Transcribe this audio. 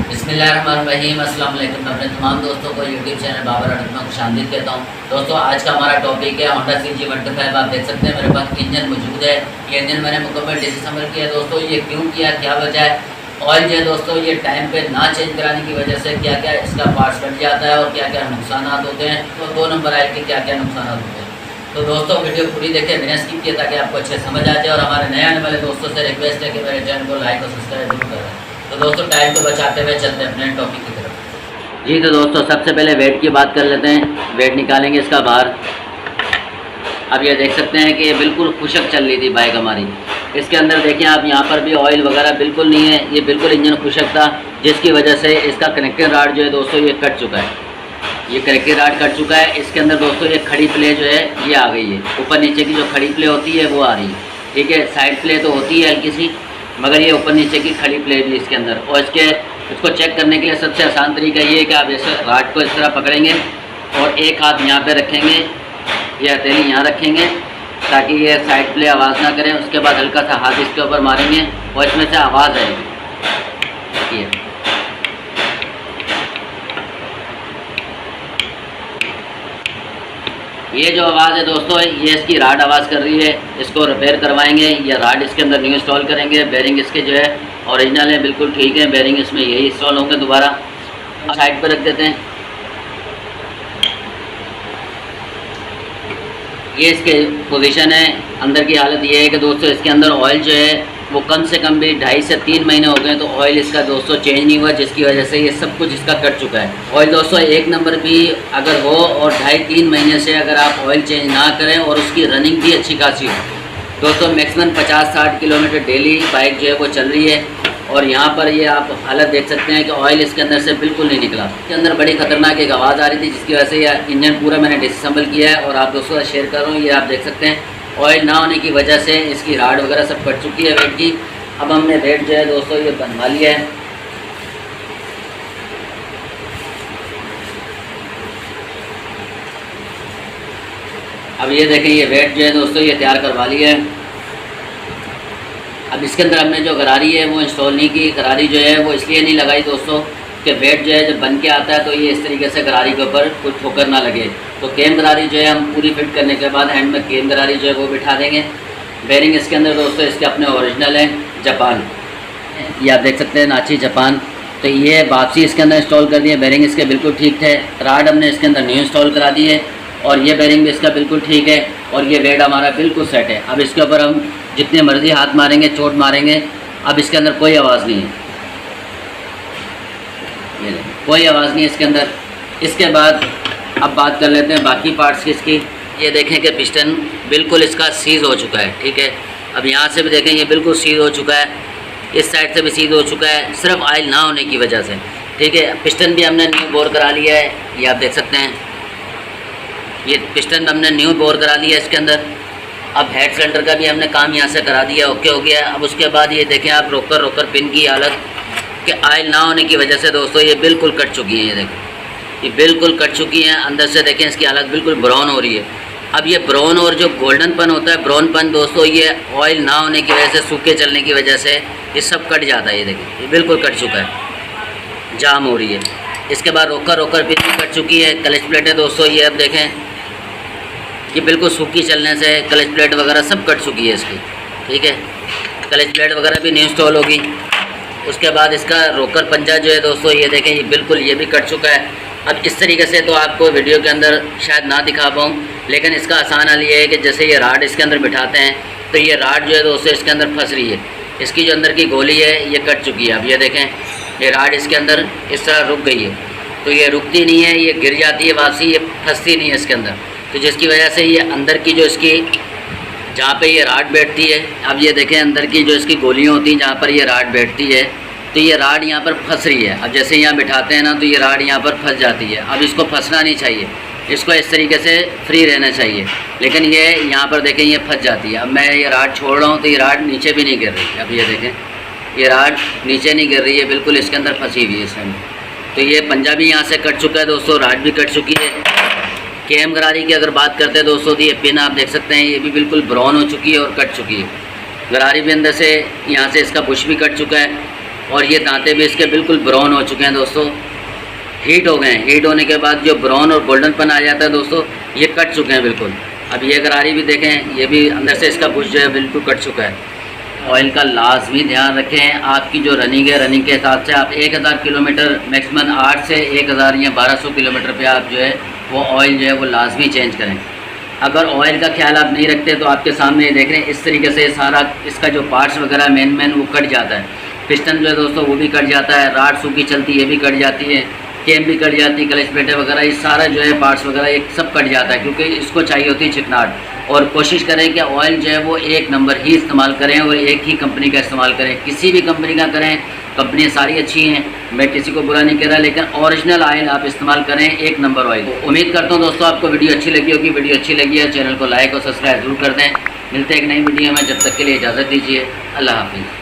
बिस्मिल्लाहिर्रहमानिर्रहीम। अस्सलाम वालेकुम। मैं अपने तमाम दोस्तों को यूट्यूब चैनल बाबर ऑटो में खुशामदीद कहता हूँ। दोस्तों आज का हमारा टॉपिक है होंडा CG125। आप देख सकते हैं मेरे पास इंजन मौजूद है। ये इंजन मैंने मुकम्मल डिसअसेंबल किया है। दोस्तों ये क्यों किया, क्या वजह है? ऑयल जो है दोस्तों ये टाइम पे ना चेंज कराने की वजह से क्या क्या इसका पार्ट्स कट जाता है और क्या क्या नुकसान होते हैं। तो 2 नंबर आयल के क्या क्या नुकसान होते हैं। तो दोस्तों वीडियो पूरी देखें, बिना स्किप किए, ताकि आपको अच्छे समझ आ जाए। और हमारे नए आने वाले दोस्तों से रिक्वेस्ट है कि मेरे चैनल को लाइक और सब्सक्राइब जरूर करें। तो दोस्तों टाइम को बचाते हुए चलते हैं अपने टॉपिक की तरफ। जी तो दोस्तों सबसे पहले वेट की बात कर लेते हैं। वेट निकालेंगे इसका बाहर। अब ये देख सकते हैं कि ये बिल्कुल खुशक चल रही थी बाइक हमारी। इसके अंदर देखिए आप, यहाँ पर भी ऑयल वगैरह बिल्कुल नहीं है। ये बिल्कुल इंजन खुशक था, जिसकी वजह से इसका कनेक्टिंग रॉड जो है दोस्तों ये कट चुका है। ये कनेक्टिंग रॉड कट चुका है। इसके अंदर दोस्तों ये खड़ी प्ले जो है ये आ गई है। ऊपर नीचे की जो खड़ी प्ले होती है वो आ रही है। ठीक है, साइड प्ले तो होती है हल्की सी, मगर ये ऊपर नीचे की खड़ी प्ले भी इसके अंदर। और इसको चेक करने के लिए सबसे आसान तरीका ये है कि आप ऐसे रॉड को इस तरह पकड़ेंगे और एक हाथ यहाँ पे रखेंगे, ये हथेली यहाँ रखेंगे ताकि ये साइड प्ले आवाज़ ना करें। उसके बाद हल्का सा हाथ इसके ऊपर मारेंगे और इसमें से आवाज़ आएगी। ये जो आवाज़ है दोस्तों ये इसकी राड आवाज़ कर रही है। इसको रिपेयर करवाएंगे। ये राड इसके अंदर न्यू इंस्टॉल करेंगे। बेरिंग इसके जो है ओरिजिनल है, बिल्कुल ठीक है। बेरिंग इसमें यही इंस्टॉल होंगे दोबारा। साइड पर रख देते हैं। ये इसके पोजीशन है। अंदर की हालत ये है कि दोस्तों इसके अंदर ऑयल जो है वो कम से कम भी 2.5 से 3 महीने हो गए, तो ऑयल इसका दोस्तों चेंज नहीं हुआ, जिसकी वजह से ये सब कुछ इसका कट चुका है। ऑयल दोस्तों 1 नंबर भी अगर हो और 2.5-3 महीने से अगर आप ऑयल चेंज ना करें और उसकी रनिंग भी अच्छी खासी हो, दोस्तों मैक्सिमम 50-60 किलोमीटर डेली बाइक जो है वो चल रही है। और यहाँ पर ये आप हालत देख सकते हैं कि ऑयल इसके अंदर से बिल्कुल नहीं निकला। इसके अंदर बड़ी ख़तरनाक एक आवाज़ आ रही थी, जिसकी वजह से ये इंजन पूरा मैंने डिसअसेंबल किया है और आप दोस्तों शेयर कर रहा हूँ। ये आप देख सकते हैं ऑयल ना होने की वजह से इसकी राड वगैरह सब कट चुकी है वेट की। अब हमने वेट जो है दोस्तों ये बनवा लिया है। अब ये देखें ये वेट जो है दोस्तों ये तैयार करवा लिया है। अब इसके अंदर हमने जो गरारी है वो इंस्टॉल नहीं की। गरारी जो है वो इसलिए नहीं लगाई दोस्तों कि वेट जो है जब बन के आता है तो ये इस तरीके से गरारी के ऊपर कुछ ठोकर ना लगे। तो केम गरारी जो है हम पूरी फिट करने के बाद एंड में केम गरारी जो है वो बिठा देंगे। बेरिंग इसके अंदर दोस्तों इसके अपने ओरिजिनल हैं, जापान। ये आप देख सकते हैं नाची जापान। तो ये वापसी इसके अंदर इंस्टॉल कर दिए। बेरिंग इसके बिल्कुल ठीक थे। राड हमने इसके अंदर न्यू इंस्टॉल करा दी है और ये बेरिंग भी इसका बिल्कुल ठीक है और ये वेट हमारा बिल्कुल सेट है। अब इसके ऊपर हम जितने मर्जी हाथ मारेंगे, चोट मारेंगे, अब इसके अंदर कोई आवाज़ नहीं है। ये कोई आवाज़ नहीं है इसके अंदर। इसके बाद अब बात कर लेते हैं बाकी पार्ट्स की इसकी। ये देखें कि पिस्टन बिल्कुल इसका सीज हो चुका है। ठीक है, अब यहाँ से भी देखें ये बिल्कुल सीज हो चुका है, इस साइड से भी सीज हो चुका है, सिर्फ ऑयल ना होने की वजह से। ठीक है, पिस्टन भी हमने न्यू बोर करा लिया है। ये आप देख सकते हैं ये पिस्टन हमने न्यू बोर करा लिया है इसके अंदर। अब हेड सिलेंडर का भी हमने काम यहाँ से करा दिया, ओके हो गया। अब उसके बाद ये देखें आप रोकर पिन की हालत कि ऑयल ना होने की वजह से दोस्तों ये बिल्कुल कट चुकी है। ये देखें ये बिल्कुल कट चुकी हैं। अंदर से देखें इसकी हालत बिल्कुल ब्राउन हो रही है। अब ये ब्राउन और जो गोल्डनपन होता है, ब्राउनपन दोस्तों ये ऑयल ना होने की वजह से, सूखे चलने की वजह से ये सब कट जाता है। ये देखें ये बिल्कुल कट चुका है, जाम हो रही है। इसके बाद रोकर पिन भी कट चुकी है। क्लच प्लेटें दोस्तों ये अब देखें कि बिल्कुल सूखी चलने से क्लच प्लेट वगैरह सब कट चुकी है इसकी। ठीक है, क्लच प्लेट वगैरह भी न्यू इंस्टॉल होगी। उसके बाद इसका रोकर पंजा जो है दोस्तों ये देखें ये बिल्कुल ये भी कट चुका है। अब इस तरीके से तो आपको वीडियो के अंदर शायद ना दिखा पाऊँ, लेकिन इसका आसान हल ये है कि जैसे ये राड इसके अंदर बिठाते हैं तो ये राड जो है दोस्तों इसके अंदर फंस रही है। इसकी जो अंदर की गोली है ये कट चुकी है। अब ये देखें ये राड इसके अंदर इस तरह रुक गई है, तो ये रुकती नहीं है, ये गिर जाती है वापसी, ये फंसती नहीं है इसके अंदर। तो जिसकी वजह से ये अंदर की जो इसकी जहाँ पे ये राड बैठती है, अब ये देखें अंदर की जो इसकी गोलियाँ होती हैं जहाँ पर ये राड बैठती है, तो ये राड यहाँ पर फंस रही है। अब जैसे यहाँ बिठाते हैं ना तो ये राड यहाँ पर फंस जाती है। अब इसको फंसना नहीं चाहिए, इसको इस तरीके से फ्री रहना चाहिए, लेकिन ये यहाँ पर देखें ये फंस जाती है। अब मैं ये राड छोड़ रहा हूँ तो ये राड नीचे भी नहीं गिर रही। अब ये देखें ये राड नीचे नहीं गिर रही है, बिल्कुल इसके अंदर फंसी हुई है इसमें। तो ये पंजा भी यहाँ से कट चुका है दोस्तों, राड भी कट चुकी है। केम गरारी की अगर बात करते हैं दोस्तों तो ये पिन आप देख सकते हैं ये भी बिल्कुल ब्राउन हो चुकी है और कट चुकी है। गरारी भी अंदर से यहाँ से इसका बुश भी कट चुका है। और ये दांते भी इसके बिल्कुल ब्राउन हो चुके हैं दोस्तों, हीट हो गए हैं। हीट होने के बाद जो ब्राउन और गोल्डनपन आ जाता है दोस्तों, ये कट चुके हैं बिल्कुल। अब ये गरारी भी देखें, ये भी अंदर से इसका बुश जो है बिल्कुल कट चुका है। ऑयल का लाजमी ध्यान रखें। आपकी जो रनिंग है, रनिंग के हिसाब से आप 1000 किलोमीटर मैक्सिमम 8 से 1000 या 1200 किलोमीटर पे आप जो है वो ऑयल जो है वो लाजमी चेंज करें। अगर ऑयल का ख्याल आप नहीं रखते तो आपके सामने ये देख रहे हैं इस तरीके से सारा इसका जो पार्ट्स वगैरह मेन वो कट जाता है। पिस्टन जो है दोस्तों वो भी कट जाता है, राड सूखी चलती है ये भी कट जाती है, केम भी कट जाती है, क्लच प्लेटें वगैरह ये सारा जो है पार्ट्स वगैरह ये सब कट जाता है, क्योंकि इसको चाहिए होती है चिकनाहट। और कोशिश करें कि ऑयल जो है वो एक नंबर ही इस्तेमाल करें और एक ही कंपनी का इस्तेमाल करें। किसी भी कंपनी का करें, कंपनियाँ सारी अच्छी हैं, मैं किसी को बुरा नहीं कह रहा, लेकिन ओरिजिनल ऑयल आप इस्तेमाल करें, एक नंबर ऑयल। उम्मीद करता हूँ दोस्तों आपको वीडियो अच्छी लगी होगी। वीडियो अच्छी लगी है चैनल को लाइक और सब्सक्राइब जरूर कर दें। मिलते हैं एक नई वीडियो में, जब तक के लिए इजाज़त दीजिए। अल्लाह हाफिज़।